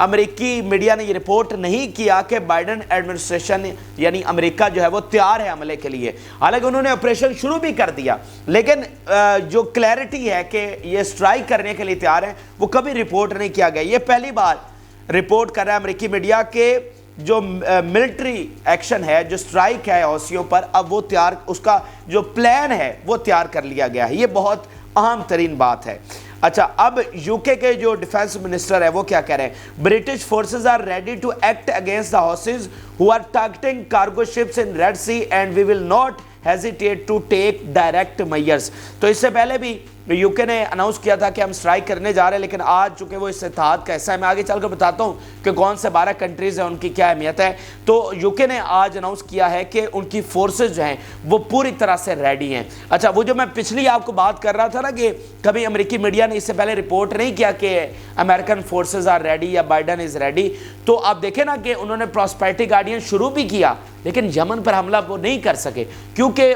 امریکی میڈیا نے یہ رپورٹ نہیں کیا کہ بائیڈن ایڈمنسٹریشن یعنی امریکہ جو ہے وہ تیار ہے حملے کے لیے، حالانکہ انہوں نے آپریشن شروع بھی کر دیا، لیکن جو کلیئرٹی ہے کہ یہ سٹرائک کرنے کے لیے تیار ہے وہ کبھی رپورٹ نہیں کیا گیا۔ یہ پہلی بار رپورٹ کر رہا ہے امریکی میڈیا کہ جو ملٹری ایکشن ہے، جو سٹرائک ہے حوثیوں پر، اب وہ تیار، اس کا جو پلان ہے وہ تیار کر لیا گیا ہے۔ یہ بہت اہم ترین بات ہے۔ اچھا، اب یو کے جو ڈیفنس منسٹر ہے وہ کیا کہہ رہے ہیں؟ British forces are ready to act against the Houthis who are targeting cargo ships in Red Sea and we will not hesitate to take direct measures۔ تو اس سے پہلے بھی یو کے نے اناؤنس کیا تھا کہ ہم سٹرائک کرنے جا رہے ہیں، لیکن آج چونکہ وہ اس اتحاد کا حصہ ہے، میں آگے چل کر بتاتا ہوں کہ کون سے 12 کنٹریز ہیں، ان کی کیا اہمیت ہے۔ تو یو کے نے آج اناؤنس کیا ہے کہ ان کی فورسز جو ہیں وہ پوری طرح سے ریڈی ہیں۔ اچھا، وہ جو میں پچھلی آپ کو بات کر رہا تھا نا کہ کبھی امریکی میڈیا نے اس سے پہلے رپورٹ نہیں کیا کہ امریکن فورسز آر ریڈی یا بائیڈن از ریڈی، تو آپ دیکھیں نا کہ انہوں نے پراسپیرٹی گارڈین شروع بھی کیا، لیکن یمن پر حملہ وہ نہیں کر سکے کیونکہ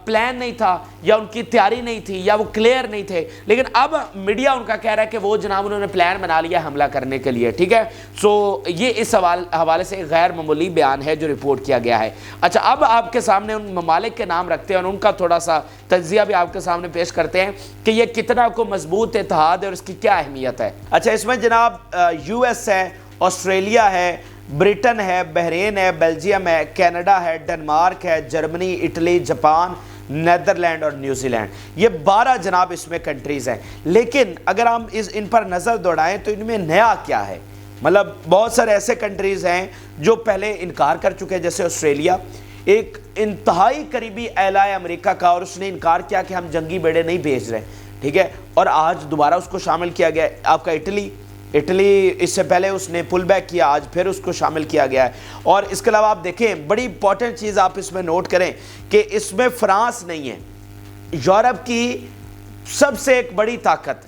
پلان نہیں تھا یا ان کی تیاری نہیں تھی یا وہ کلیئر نہیں تھے۔ لیکن اب میڈیا ان کا کہہ رہا ہے کہ وہ جناب انہوں نے پلان بنا لیا حملہ کرنے کے لیے، ٹھیک ہے۔ سو یہ اس حوالے سے غیر معمولی بیان ہے جو رپورٹ کیا گیا ہے۔ اچھا، اب آپ کے سامنے ان ممالک کے نام رکھتے ہیں اور ان کا تھوڑا سا تجزیہ بھی آپ کے سامنے پیش کرتے ہیں کہ یہ کتنا کو مضبوط اتحاد ہے اور اس کی کیا اہمیت ہے۔ اچھا، اس میں جناب یو ایس ہے، آسٹریلیا ہے، برٹن ہے، بحرین ہے، بیلجیم ہے، کینیڈا ہے، ڈنمارک ہے، جرمنی، اٹلی، جاپان، نیدرلینڈ اور نیوزی لینڈ، یہ 12 جناب اس میں کنٹریز ہیں۔ لیکن اگر ہم ان پر نظر دوڑائیں تو ان میں نیا کیا ہے؟ مطلب بہت سارے ایسے کنٹریز ہیں جو پہلے انکار کر چکے ہیں، جیسے آسٹریلیا ایک انتہائی قریبی اہلہ امریکہ کا، اور اس نے انکار کیا کہ ہم جنگی بیڑے نہیں بھیج رہے، ٹھیک ہے، اور آج دوبارہ اس کو شامل کیا گیا۔ آپ کا اٹلی اس سے پہلے اس نے پل بیک کیا، آج پھر اس کو شامل کیا گیا ہے۔ اور اس کے علاوہ آپ دیکھیں بڑی امپورٹنٹ چیز آپ اس میں نوٹ کریں کہ اس میں فرانس نہیں ہے، یورپ کی سب سے ایک بڑی طاقت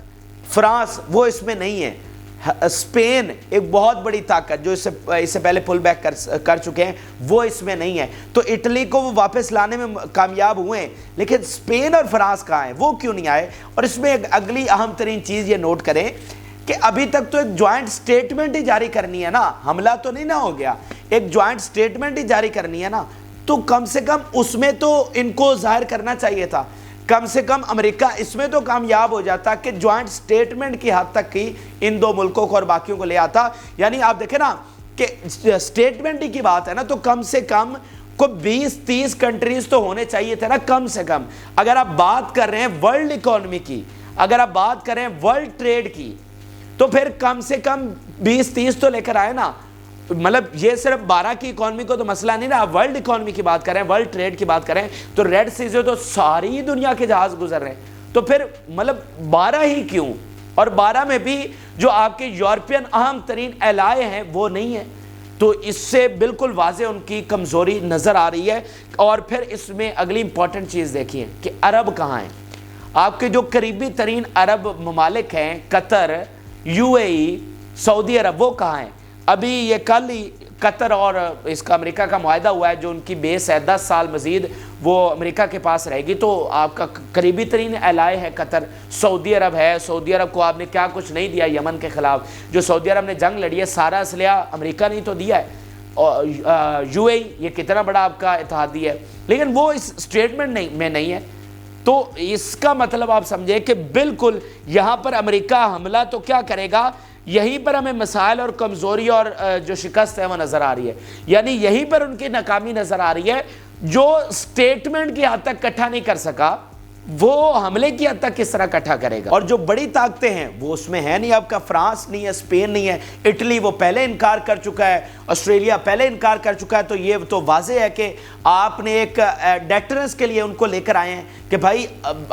فرانس وہ اس میں نہیں ہے، اسپین ایک بہت بڑی طاقت جو اس سے پہلے پل بیک کر چکے ہیں وہ اس میں نہیں ہے۔ تو اٹلی کو وہ واپس لانے میں کامیاب ہوئے ہیں، لیکن اسپین اور فرانس کہاں ہیں؟ وہ کیوں نہیں آئے؟ اور اس میں ایک اگلی اہم ترین چیز یہ نوٹ کریں کہ ابھی تک تو ایک جوائنٹ سٹیٹمنٹ ہی جاری کرنی ہے نا، حملہ تو نہیں نہ ہو گیا، ایک جوائنٹ سٹیٹمنٹ ہی جاری کرنی ہے نا، تو کم سے کم اس میں تو ان کو ظاہر کرنا چاہیے تھا، کم سے کم امریکہ اس میں تو کامیاب ہو جاتا کہ جوائنٹ سٹیٹمنٹ کی حد تک کی ان دو ملکوں کو اور باقیوں کو لے آتا۔ یعنی آپ دیکھیں نا کہ سٹیٹمنٹ ہی کی بات ہے نا، تو کم سے کم کو 20-30 کنٹریز تو ہونے چاہیے تھے نا کم سے کم۔ اگر آپ بات کر رہے ہیں ورلڈ اکانومی کی، اگر آپ بات کر رہے ہیں ورلڈ ٹریڈ کی، تو پھر کم سے کم 20-30 تو لے کر آئے نا۔ مطلب یہ صرف 12 کی اکانومی کو تو مسئلہ نہیں نا، ورلڈ اکانومی کی بات کریں، ورلڈ ٹریڈ کی بات کریں تو ریڈ سی سے تو ساری دنیا کے جہاز گزر رہے ہیں، تو پھر مطلب 12 ہی کیوں؟ اور 12 میں بھی جو آپ کے یورپین اہم ترین الائے ہیں وہ نہیں ہیں، تو اس سے بالکل واضح ان کی کمزوری نظر آ رہی ہے۔ اور پھر اس میں اگلی امپورٹنٹ چیز دیکھیے کہ عرب کہاں ہیں؟ آپ کے جو قریبی ترین عرب ممالک ہیں، قطر، یو اے ای، سعودی عرب، وہ کہاں ہیں؟ ابھی یہ کل ہی قطر اور اس کا امریکہ کا معاہدہ ہوا ہے، جو ان کی بیس ہے 10 سال مزید وہ امریکہ کے پاس رہے گی، تو آپ کا قریبی ترین الائے ہے قطر۔ سعودی عرب ہے، سعودی عرب کو آپ نے کیا کچھ نہیں دیا یمن کے خلاف، جو سعودی عرب نے جنگ لڑی ہے سارا اسلحہ امریکہ نے تو دیا ہے۔ اور یو اے ای یہ کتنا بڑا آپ کا اتحادی ہے، لیکن وہ اس اسٹیٹمنٹ میں نہیں ہے۔ تو اس کا مطلب آپ سمجھے کہ بالکل یہاں پر امریکہ حملہ تو کیا کرے گا، یہیں پر ہمیں مسائل اور کمزوری اور جو شکست ہے وہ نظر آ رہی ہے، یعنی یہیں پر ان کی ناکامی نظر آ رہی ہے۔ جو سٹیٹمنٹ کی حد تک کٹھا نہیں کر سکا وہ حملے کی حد تک کس طرح کٹھا کرے گا؟ اور جو بڑی طاقتیں ہیں وہ اس میں ہے نہیں، آپ کا فرانس نہیں ہے، اسپین نہیں ہے، اٹلی وہ پہلے انکار کر چکا ہے، آسٹریلیا پہلے انکار کر چکا ہے۔ تو یہ تو واضح ہے کہ آپ نے ایک ڈیٹرنس کے لیے ان کو لے کر آئے ہیں کہ بھائی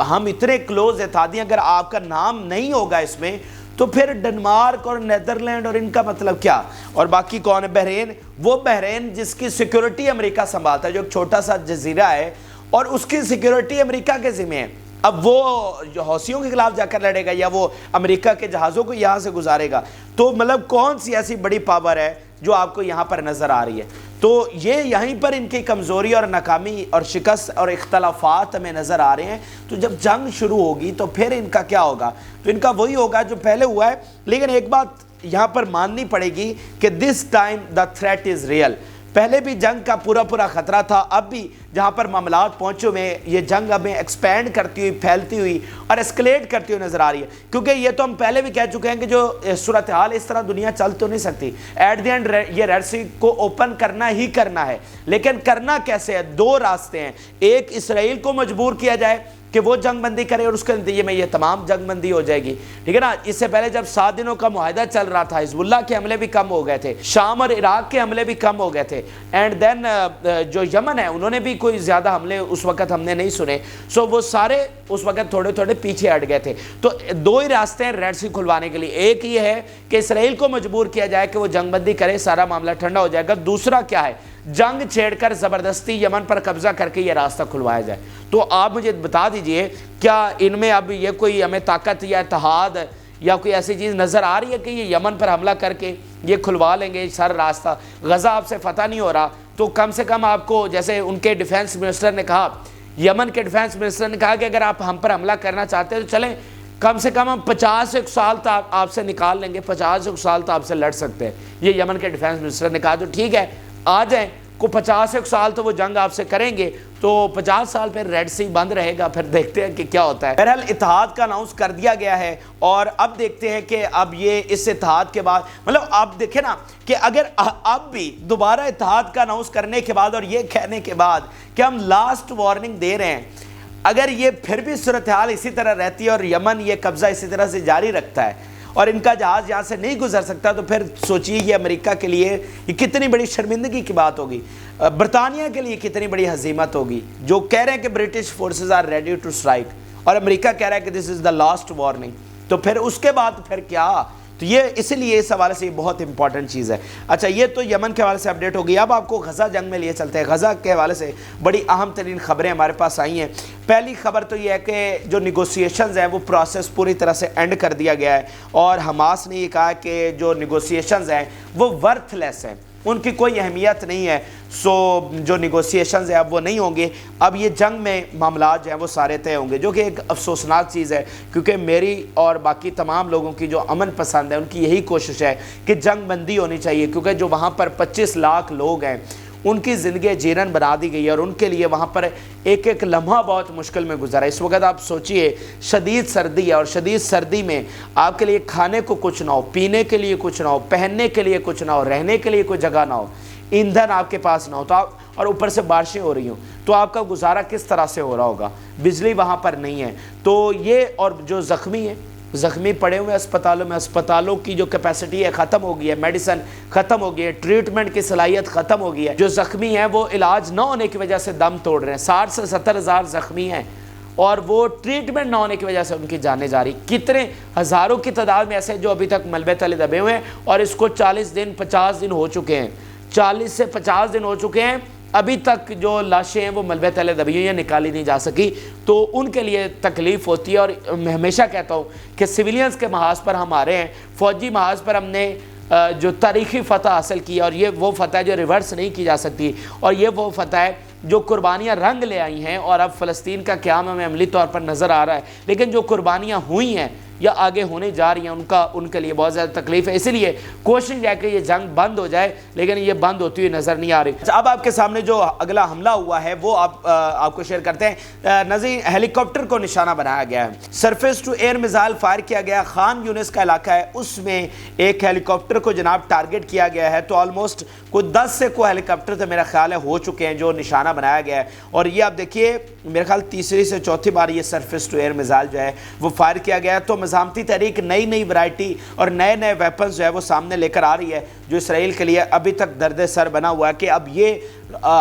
ہم اتنے کلوز اتحادی ہیں، اگر آپ کا نام نہیں ہوگا اس میں تو پھر ڈنمارک اور نیدرلینڈ اور ان کا مطلب کیا؟ اور باقی کون ہے؟ بحرین، وہ بحرین جس کی سیکیورٹی امریکہ سنبھالتا ہے، جو ایک چھوٹا سا جزیرہ ہے اور اس کی سیکیورٹی امریکہ کے ذمہ ہے۔ اب وہ جو حوثیوں کے خلاف جا کر لڑے گا یا وہ امریکہ کے جہازوں کو یہاں سے گزارے گا؟ تو مطلب کون سی ایسی بڑی پاور ہے جو آپ کو یہاں پر نظر آ رہی ہے؟ تو یہ یہیں پر ان کی کمزوری اور ناکامی اور شکست اور اختلافات ہمیں نظر آ رہے ہیں۔ تو جب جنگ شروع ہوگی تو پھر ان کا کیا ہوگا؟ تو ان کا وہی ہوگا جو پہلے ہوا ہے۔ لیکن ایک بات یہاں پر ماننی پڑے گی کہ this time the threat is real. پہلے بھی جنگ کا پورا خطرہ تھا, اب بھی جہاں پر معاملات پہنچے ہوئے یہ جنگ اب ایکسپینڈ کرتی ہوئی, پھیلتی ہوئی اور اسکلیٹ کرتی ہوئی نظر آ رہی ہے. کیونکہ یہ تو ہم پہلے بھی کہہ چکے ہیں کہ جو صورتحال اس طرح دنیا چل تو نہیں سکتی. ایٹ دی اینڈ یہ ریڈ سی کو اوپن کرنا ہی کرنا ہے, لیکن کرنا کیسے ہے؟ دو راستے ہیں. ایک اسرائیل کو مجبور کیا جائے کہ وہ جنگ بندی کرے اور اس کے نتیجے میں یہ تمام جنگ بندی ہو جائے گی, ٹھیک ہے نا. اس سے پہلے جب 7 دنوں کا معاہدہ چل رہا تھا, حزب اللہ کے حملے بھی کم ہو گئے تھے, شام اور عراق کے حملے بھی کم ہو گئے تھے, اینڈ دین جو یمن ہے انہوں نے بھی کوئی زیادہ حملے اس وقت ہم نے نہیں سنے. سو وہ سارے اس وقت تھوڑے پیچھے ہٹ گئے تھے. تو دو ہی راستے ہیں ریڈ سی کھلوانے کے لیے. ایک یہ ہے کہ اسرائیل کو مجبور کیا جائے کہ وہ جنگ بندی کرے, سارا معاملہ ٹھنڈا ہو جائے گا. دوسرا کیا ہے؟ جنگ چھیڑ کر زبردستی یمن پر قبضہ کر کے یہ راستہ کھلوایا جائے. تو آپ مجھے بتا دیجئے کیا ان میں اب یہ کوئی ہمیں طاقت یا اتحاد یا کوئی ایسی چیز نظر آ رہی ہے کہ یہ یمن پر حملہ کر کے یہ کھلوا لیں گے سارا راستہ؟ غزہ آپ سے فتح نہیں ہو رہا تو کم سے کم آپ کو, جیسے ان کے ڈیفینس منسٹر نے کہا, یمن کے ڈیفینس منسٹر نے کہا کہ اگر آپ ہم پر حملہ کرنا چاہتے ہیں تو چلیں, کم سے کم ہم 50 سال تک آپ سے نکال لیں گے, 50 سال تک آپ سے لڑ سکتے ہیں. یہ یمن کے ڈیفینس منسٹر نے کہا. تو ٹھیک ہے, آ جائیں, کو 50 سال تو وہ جنگ آپ سے کریں گے, تو 50 سال پھر ریڈ سی بند رہے گا, پھر دیکھتے ہیں کہ کیا ہوتا ہے. بہرحال اتحاد کا اناؤنس کر دیا گیا ہے, اور اب دیکھتے ہیں کہ اب یہ اس اتحاد کے بعد, مطلب آپ دیکھیں نا کہ اگر اب بھی دوبارہ اتحاد کا اناؤنس کرنے کے بعد اور یہ کہنے کے بعد کہ ہم لاسٹ وارننگ دے رہے ہیں, اگر یہ پھر بھی صورتحال اسی طرح رہتی ہے اور یمن یہ قبضہ اسی طرح سے جاری رکھتا ہے اور ان کا جہاز یہاں سے نہیں گزر سکتا, تو پھر سوچیے یہ امریکہ کے لیے یہ کتنی بڑی شرمندگی کی بات ہوگی, برطانیہ کے لیے کتنی بڑی ہزیمت ہوگی, جو کہہ رہے ہیں کہ British forces are ready to strike, اور امریکہ کہہ رہا ہے کہ دس از دا لاسٹ وارننگ. تو پھر اس کے بعد پھر کیا؟ تو یہ اس لیے اس حوالے سے یہ بہت امپورٹنٹ چیز ہے. اچھا, یہ تو یمن کے حوالے سے اپڈیٹ ہوگی. اب آپ کو غزہ جنگ میں لیے چلتے ہیں. غزہ کے حوالے سے بڑی اہم ترین خبریں ہمارے پاس آئی ہیں. پہلی خبر تو یہ ہے کہ جو نیگوسیشنز ہیں وہ پروسیس پوری طرح سے اینڈ کر دیا گیا ہے, اور حماس نے یہ کہا کہ جو نیگوسیشنز ہیں وہ ورتھ لیس ہیں, ان کی کوئی اہمیت نہیں ہے. سو جو نیگوسیشنز ہیں اب وہ نہیں ہوں گے, اب یہ جنگ میں معاملات جو ہیں وہ سارے طے ہوں گے, جو کہ ایک افسوسناک چیز ہے, کیونکہ میری اور باقی تمام لوگوں کی جو امن پسند ہے ان کی یہی کوشش ہے کہ جنگ بندی ہونی چاہیے, کیونکہ جو وہاں پر 25 لاکھ لوگ ہیں ان کی زندگی جیرن بنا دی گئی ہے, اور ان کے لیے وہاں پر ایک ایک لمحہ بہت مشکل میں گزرا ہے. اس وقت آپ سوچئے شدید سردی ہے, اور شدید سردی میں آپ کے لیے کھانے کو کچھ نہ ہو, پینے کے لیے کچھ نہ ہو, پہننے کے لیے کچھ نہ ہو, رہنے کے لیے کوئی جگہ نہ ہو, ایندھن آپ کے پاس نہ ہو, تو آپ, اور اوپر سے بارشیں ہو رہی ہوں, تو آپ کا گزارا کس طرح سے ہو رہا ہوگا؟ بجلی وہاں پر نہیں ہے. تو یہ, اور جو زخمی ہیں, زخمی پڑے ہوئے اسپتالوں میں, اسپتالوں کی جو کیپیسٹی ہے ختم ہو گئی ہے, میڈیسن ختم ہو گئی ہے, ٹریٹمنٹ کی صلاحیت ختم ہو گئی ہے. جو زخمی ہیں وہ علاج نہ ہونے کی وجہ سے دم توڑ رہے ہیں. 60 سے 70 ہزار زخمی ہیں, اور وہ ٹریٹمنٹ نہ ہونے کی وجہ سے ان کی جانیں جا رہی. کتنے ہزاروں کی تعداد میں ایسے جو ابھی تک ملبے تلے دبے ہوئے ہیں, اور اس کو 40 دن 50 دن ہو چکے ہیں, 40 سے 50 دن ہو چکے ہیں, ابھی تک جو لاشیں ہیں وہ ملبے تلے دبی ہوئی ہیں, نکالی نہیں جا سکی. تو ان کے لیے تکلیف ہوتی ہے. اور میں ہمیشہ کہتا ہوں کہ سویلینز کے محاذ پر ہم آ رہے ہیں, فوجی محاذ پر ہم نے جو تاریخی فتح حاصل کی, اور یہ وہ فتح ہے جو ریورس نہیں کی جا سکتی, اور یہ وہ فتح ہے جو قربانیاں رنگ لے آئی ہیں, اور اب فلسطین کا قیام ہمیں عملی طور پر نظر آ رہا ہے. لیکن جو قربانیاں ہوئی ہیں یا آگے ہونے جا رہی ہیں, ان کے لیے بہت زیادہ تکلیف ہے. اسی لیے کوشش ہے کہ یہ جنگ بند ہو جائے, لیکن یہ بند ہوتی ہوئی نظر نہیں آ رہی. اب آپ کے سامنے جو اگلا حملہ ہوا ہے وہ آپ کو شیئر کرتے ہیں. نظیر, ہیلی کاپٹر کو نشانہ بنایا گیا ہے, surface to air missile fire کیا گیا. خان یونس کا علاقہ ہے, اس میں ایک ہیلی کاپٹر کو جناب ٹارگٹ کیا گیا ہے. تو آلموسٹ کوئی 10 سے کوئی ہیلی کاپٹر تو میرا خیال ہے ہو چکے ہیں جو نشانہ بنایا گیا ہے. اور یہ آپ دیکھیے میرے خیال تیسری سے چوتھی بار یہ سرفیس ٹو ایئر میزائل جو ہے وہ فائر کیا گیا ہے. تو مزاحمتی تحریک نئی ورائٹی اور نئے ویپنز جو ہے وہ سامنے لے کر آ رہی ہے, جو اسرائیل کے لیے ابھی تک درد سر بنا ہوا ہے کہ اب یہ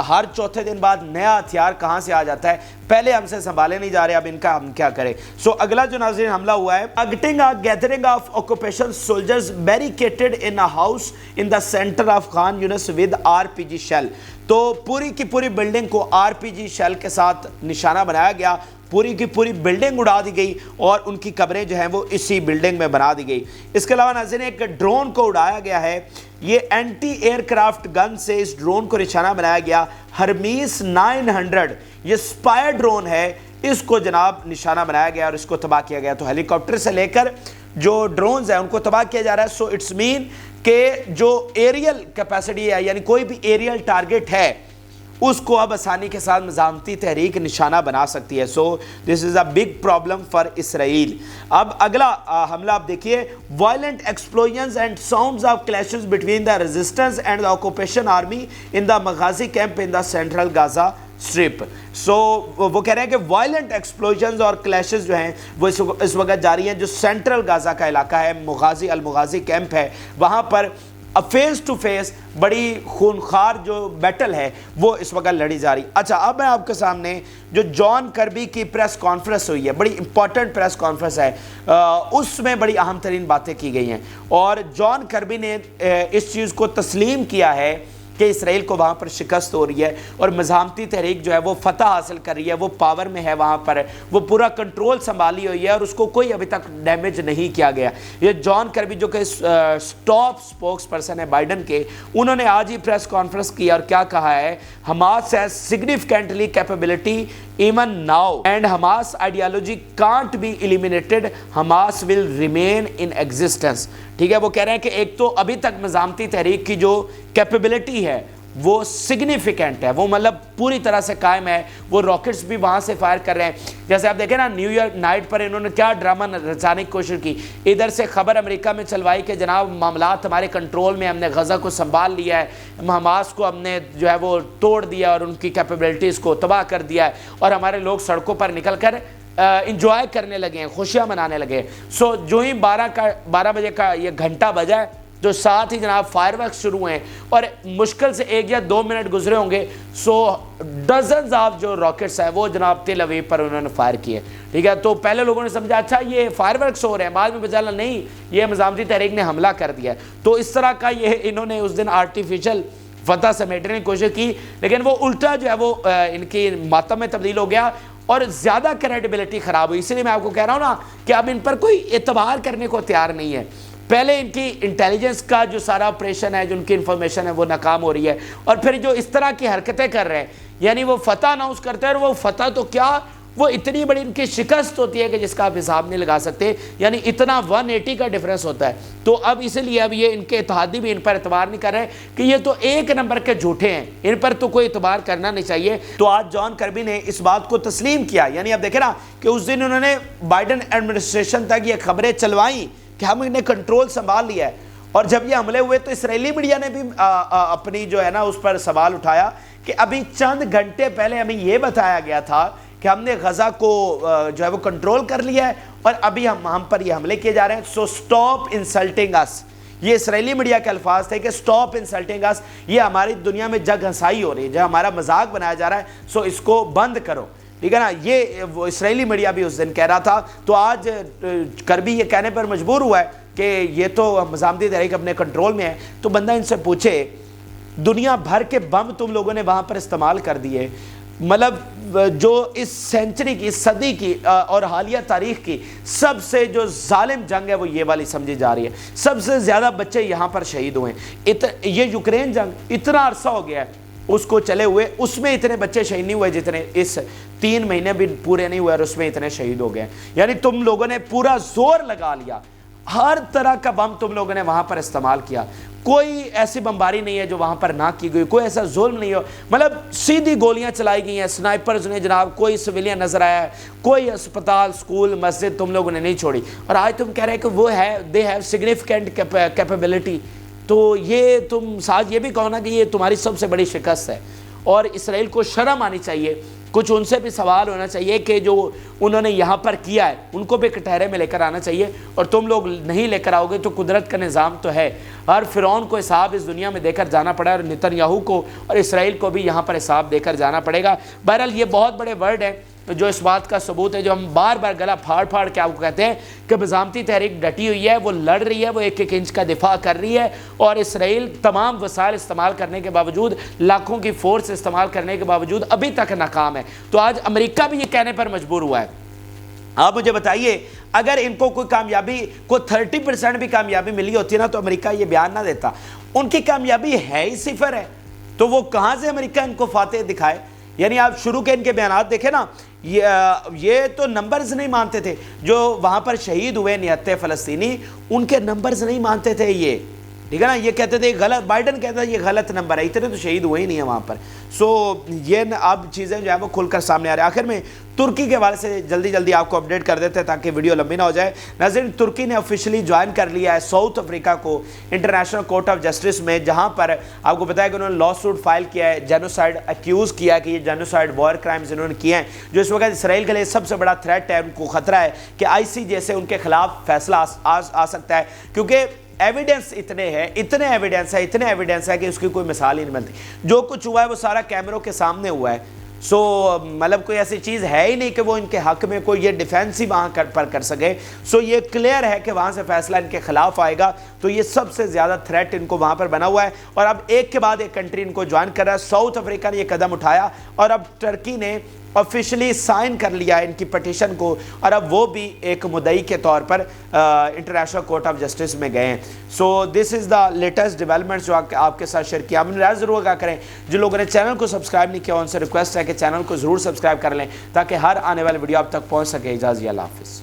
ہر چوتھے دن بعد نیا ہتھیار کہاں سے آ جاتا ہے, پہلے ہم سے سنبھالے نہیں جا رہے, اب ان کا ہم کیا کریں. سو اگلا جو ناظرین حملہ ہوا ہے, targeting a gathering of occupation soldiers barricaded in a house in the centre of Khan Younis with RPG shell. تو پوری کی پوری بلڈنگ کو RPG شیل کے ساتھ نشانہ بنایا گیا, پوری کی پوری بلڈنگ اڑا دی گئی, اور ان کی قبریں جو ہیں وہ اسی بلڈنگ میں بنا دی گئی. اس کے علاوہ ناظرین ایک ڈرون کو اڑایا گیا ہے, یہ اینٹی ایئر کرافٹ گن سے اس ڈرون کو نشانہ بنایا گیا. ہرمیس 900 یہ سپائر ڈرون ہے, اس کو جناب نشانہ بنایا گیا اور اس کو تباہ کیا گیا. تو ہیلی کاپٹر سے لے کر جو ڈرونز ہیں ان کو تباہ کیا جا رہا ہے. سو اٹس مین کہ جو ایریل کیپیسٹی ہے یعنی کوئی بھی ایریل ٹارگٹ ہے اس کو اب آسانی کے ساتھ مزاحمتی تحریک نشانہ بنا سکتی ہے. So this is a big problem for Israel. اب اگلا حملہ آپ دیکھیے, violent explosions and sounds of clashes between the resistance and the occupation army in the Maghazi camp in the central Gaza strip. So وہ کہہ رہے ہیں کہ وائلنٹ ایکسپلوژنز اور کلیشز جو ہیں وہ اس وقت جاری ہیں جو سینٹرل غازہ کا علاقہ ہے, المغازی کیمپ ہے, وہاں پر فیس ٹو فیس بڑی خونخوار جو بیٹل ہے وہ اس وقت لڑی جا رہی. اچھا, اب میں آپ کے سامنے جو جان کربی کی پریس کانفرنس ہوئی ہے, بڑی امپورٹنٹ پریس کانفرنس ہے, اس میں بڑی اہم ترین باتیں کی گئی ہیں, اور جان کربی نے اس چیز کو تسلیم کیا ہے کہ اسرائیل کو وہاں پر شکست ہو رہی ہے اور مزاحمتی تحریک جو ہے وہ فتح حاصل کر رہی ہے, وہ پاور میں ہے, وہاں پر وہ پورا کنٹرول سنبھالی ہوئی ہے اور اس کو کوئی ابھی تک ڈیمیج نہیں کیا گیا. یہ جان کربی جو کہ ٹاپ سپوکس پرسن ہے بائیڈن کے, انہوں نے آج ہی پریس کانفرنس کی اور کیا کہا ہے, Hamas has significantly capability even now and Hamas ideology can't be eliminated, Hamas will remain in existence. ٹھیک ہے, وہ کہہ رہے ہیں کہ ایک تو ابھی تک مزاحمتی تحریک کی جو کیپیبلٹی ہے وہ سگنیفیکنٹ ہے, وہ مطلب پوری طرح سے قائم ہے, وہ راکٹس بھی وہاں سے فائر کر رہے ہیں. جیسے آپ دیکھیں نا نیو ایئر نائٹ پر انہوں نے کیا ڈرامہ رچانے کی کوشش کی, ادھر سے خبر امریکہ میں چلوائی کہ جناب معاملات ہمارے کنٹرول میں, ہم نے غزہ کو سنبھال لیا ہے, حماس کو ہم نے جو ہے وہ توڑ دیا اور ان کی کیپیبلٹیز کو تباہ کر دیا ہے, اور ہمارے لوگ سڑکوں پر نکل کر انجوائے کرنے لگے ہیں, خوشیاں منانے لگے. سو جو ہی 12 بجے کا یہ گھنٹہ بجا ہے جو ساتھ ہی جناب فائر ورکس شروع ہیں, اور مشکل سے 1 یا 2 منٹ گزرے ہوں گے, سو ڈزنز آف جو راکٹس ہیں وہ جناب تل اویو پر انہوں نے فائر کیے. ٹھیک ہے, تو پہلے لوگوں نے سمجھا اچھا یہ فائر ورکس ہو رہے ہیں, بعد میں پتہ چلا نہیں یہ مزاحمتی تحریک نے حملہ کر دیا. تو اس طرح کا یہ انہوں نے اس دن آرٹیفیشل فتح سمیٹنے کی کوشش کی, لیکن وہ الٹا جو ہے وہ ان کی ماتم میں تبدیل ہو گیا اور زیادہ کریڈیبلٹی خراب ہوئی. اس لیے میں آپ کو کہہ رہا ہوں نا کہ اب ان پر کوئی اعتبار کرنے کو تیار نہیں ہے. پہلے ان کی انٹیلیجنس کا جو سارا آپریشن ہے, جو ان کی انفارمیشن ہے وہ ناکام ہو رہی ہے, اور پھر جو اس طرح کی حرکتیں کر رہے ہیں, یعنی وہ فتح اناؤنس کرتے ہیں, اور وہ فتح تو کیا, وہ اتنی بڑی ان کی شکست ہوتی ہے کہ جس کا آپ حساب نہیں لگا سکتے, یعنی اتنا 180 کا ڈیفرنس ہوتا ہے. تو اب اسی لیے اب یہ ان کے اتحادی بھی ان پر اعتبار نہیں کر رہے کہ یہ تو 1 نمبر کے جھوٹے ہیں, ان پر تو کوئی اعتبار کرنا نہیں چاہیے. تو آج جان کربی نے اس بات کو تسلیم کیا, یعنی اب دیکھیں نا کہ اس دن انہوں نے بائیڈن ایڈمنسٹریشن تک یہ خبریں چلوائیں کہ ہم نے کنٹرول سنبھال لیا ہے, اور جب یہ حملے ہوئے تو اسرائیلی میڈیا نے بھی اپنی جو ہے نا اس پر سوال اٹھایا کہ ابھی چند گھنٹے پہلے ہمیں یہ بتایا گیا تھا کہ ہم نے غزہ کو جو ہے وہ کنٹرول کر لیا ہے, اور ابھی ہم پر یہ حملے کیے جا رہے ہیں. سو سٹاپ انسلٹنگ اس, یہ اسرائیلی میڈیا کے الفاظ تھے کہ سٹاپ انسلٹنگ اس, یہ ہماری دنیا میں جگ ہنسائی ہو رہی ہے, جو ہمارا مذاق بنایا جا رہا ہے, سو اس کو بند کرو. ٹھیک ہے نا, یہ وہ اسرائیلی میڈیا بھی اس دن کہہ رہا تھا. تو آج کربی یہ کہنے پر مجبور ہوا ہے کہ یہ تو مزاحمتی تحریک اپنے کنٹرول میں ہے. تو بندہ ان سے پوچھے, دنیا بھر کے بم تم لوگوں نے وہاں پر استعمال کر دیے, مطلب جو اس سینچری کی, اس صدی کی اور حالیہ تاریخ کی سب سے جو ظالم جنگ ہے وہ یہ والی سمجھی جا رہی ہے, سب سے زیادہ بچے یہاں پر شہید ہوئے ہیں. یہ یوکرین جنگ اتنا عرصہ ہو گیا ہے اس کو چلے ہوئے, اس میں اتنے بچے شہید نہیں ہوئے جتنے اس 3 مہینے بھی پورے نہیں ہوئے اور اس میں اتنے شہید ہو گئے. یعنی تم لوگوں نے پورا زور لگا لیا, ہر طرح کا بم تم لوگوں نے وہاں پر استعمال کیا, کوئی ایسی بمباری نہیں ہے جو وہاں پر نہ کی گئی, کوئی ایسا ظلم نہیں ہو, مطلب سیدھی گولیاں چلائی گئی ہیں, سنائپرز نے جناب, کوئی سویلین نظر آیا ہے, کوئی اسپتال, اسکول, مسجد تم لوگوں نے نہیں چھوڑی, اور آج تم کہہ رہے ہیں کہ وہ ہے دے ہیو سگنیفیکنٹ کیپیبلٹی. تو یہ تم ساتھ یہ بھی کہو نا کہ یہ تمہاری سب سے بڑی شکست ہے, اور اسرائیل کو شرم آنی چاہیے, کچھ ان سے بھی سوال ہونا چاہیے کہ جو انہوں نے یہاں پر کیا ہے ان کو بھی کٹہرے میں لے کر آنا چاہیے, اور تم لوگ نہیں لے کر آؤ گے تو قدرت کا نظام تو ہے, ہر فرعون کو حساب اس دنیا میں دے کر جانا پڑا ہے, اور نتن یاہو کو اور اسرائیل کو بھی یہاں پر حساب دے کر جانا پڑے گا. بہرحال یہ بہت بڑے ورڈ ہیں جو اس بات کا ثبوت ہے, جو ہم بار بار گلا پھاڑ پھاڑ کے آپ کو کہتے ہیں کہ مزاحمتی تحریک ڈٹی ہوئی ہے, وہ لڑ رہی ہے, وہ 1-1 انچ کا دفاع کر رہی ہے, اور اسرائیل تمام وسائل استعمال کرنے کے باوجود, لاکھوں کی فورس استعمال کرنے کے باوجود ابھی تک ناکام ہے. تو آج امریکہ بھی یہ کہنے پر مجبور ہوا ہے. آپ مجھے بتائیے اگر ان کو کوئی کامیابی, کوئی 30% بھی کامیابی ملی ہوتی ہے نا, تو امریکہ یہ بیان نہ دیتا. ان کی کامیابی ہے ہی 0 ہے, تو وہ کہاں سے امریکہ ان کو فاتح دکھائے. یعنی آپ شروع کے ان کے بیانات دیکھیں نا, یہ تو نمبرز نہیں مانتے تھے، جو وہاں پر شہید ہوئے 79 فلسطینی، ان کے نمبرز نہیں مانتے تھے یہ، ٹھیک ہے نا، یہ کہتے تھے غلط، بائیڈن کہتا ہے یہ غلط نمبر ہے، اتنے تو شہید ہوئے ہی نہیں ہیں وہاں پر۔ سو یہ اب چیزیں جو ہے وہ کھل کر سامنے آ رہی ہیں۔ آخر میں ترکی کے حوالے سے جلدی آپ کو اپڈیٹ کر دیتے ہیں تاکہ ویڈیو لمبی نہ ہو جائے۔ ناظرین، ترکی نے آفیشلی جوائن کر لیا ہے ساؤتھ افریقہ کو انٹرنیشنل کورٹ آف جسٹس میں، جہاں پر آپ کو پتا ہے کہ انہوں نے لا سوٹ فائل کیا ہے، جینوسائیڈ ایکیوز کیا ہے کہ یہ جینوسائیڈ وار کرائمز انہوں نے کیے ہیں، جو اس وقت اسرائیل کے لیے سب سے بڑا تھریٹ ہے، ان کو خطرہ ہے کہ ICJ سے ان کے خلاف فیصلہ آ سکتا ہے، کیونکہ ایویڈنس اتنے ایویڈنس ہے کہ اس کی کوئی مثال ہی نہیں ملتی۔ جو کچھ ہوا ہے وہ سارا کیمروں کے سامنے ہوا ہے، سو مطلب کوئی ایسی چیز ہے ہی نہیں کہ وہ ان کے حق میں کوئی یہ ڈیفینس ہی وہاں پر کر سکے۔ سو یہ کلیئر ہے کہ وہاں سے فیصلہ ان کے خلاف آئے گا، تو یہ سب سے زیادہ تھریٹ ان کو وہاں پر بنا ہوا ہے، اور اب ایک کے بعد ایک کنٹری ان کو جوائن کر رہا ہے۔ ساؤتھ افریقہ نے یہ قدم اٹھایا اور اب ٹرکی نے آفیشلی سائن کر لیا ان کی پٹیشن کو، اور اب وہ بھی ایک مدعی کے طور پر انٹرنیشنل کورٹ آف جسٹس میں گئے ہیں۔ سو this is the latest development جو آپ کے ساتھ شیئر کیا۔ رائے ضرور آگاہ کریں، جن لوگوں نے چینل کو سبسکرائب نہیں کیا ان سے ریکویسٹ ہے کہ چینل کو ضرور سبسکرائب کر لیں تاکہ ہر آنے والے ویڈیو آپ تک پہنچ سکے۔ اجازت، اللہ حافظ۔